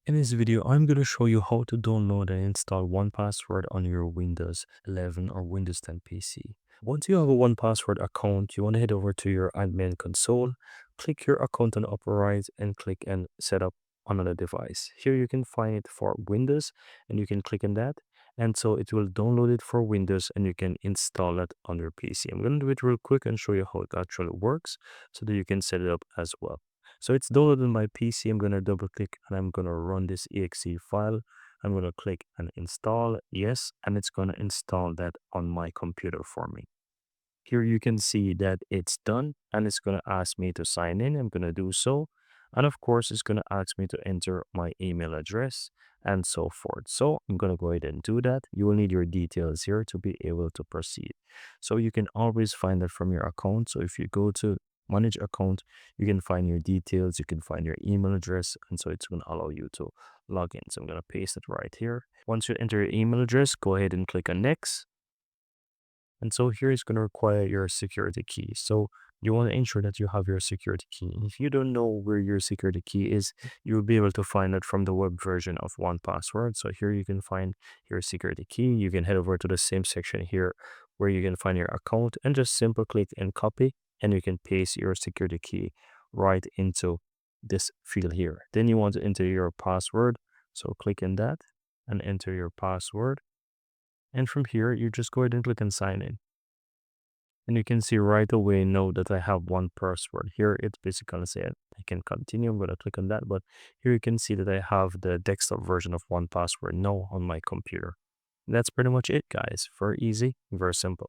In this video, I'm going to show you how to download and install 1Password on your Windows 11 or Windows 10 PC. Once you have a 1Password account, you want to head over to your admin console, click your account on the upper right, and click and set up another device. Here you can find it for Windows, and you can click on that. And so it will download it for Windows, and you can install it on your PC. I'm going to do it real quick and show you how it actually works so that you can set it up as well. So it's downloaded on my PC. I'm going to double click and I'm going to run this exe file. I'm going to click and install. Yes. And it's going to install that on my computer for me. Here you can see that it's done and it's going to ask me to sign in. I'm going to do so. And of course, it's going to ask me to enter my email address and so forth. So I'm going to go ahead and do that. You will need your details here to be able to proceed. So you can always find that from your account. So if you go to manage account, you can find your details, you can find your email address, and so it's going to allow you to log in. So I'm going to paste it right here. Once you enter your email address, go ahead and click on next. And so here it's going to require your security key. So you want to ensure that you have your security key. If you don't know where your security key is, you'll be able to find it from the web version of 1Password. So here you can find your security key. You can head over to the same section here where you can find your account and just simple click and copy, and you can paste your security key right into this field here. Then you want to enter your password. So click in that and enter your password. And from here, you just go ahead and click and sign in. And you can see right away now that I have 1Password. Here it's basically going to say I can continue. I'm going to click on that. But here you can see that I have the desktop version of 1Password now on my computer. And that's pretty much it, guys. Very easy, very simple.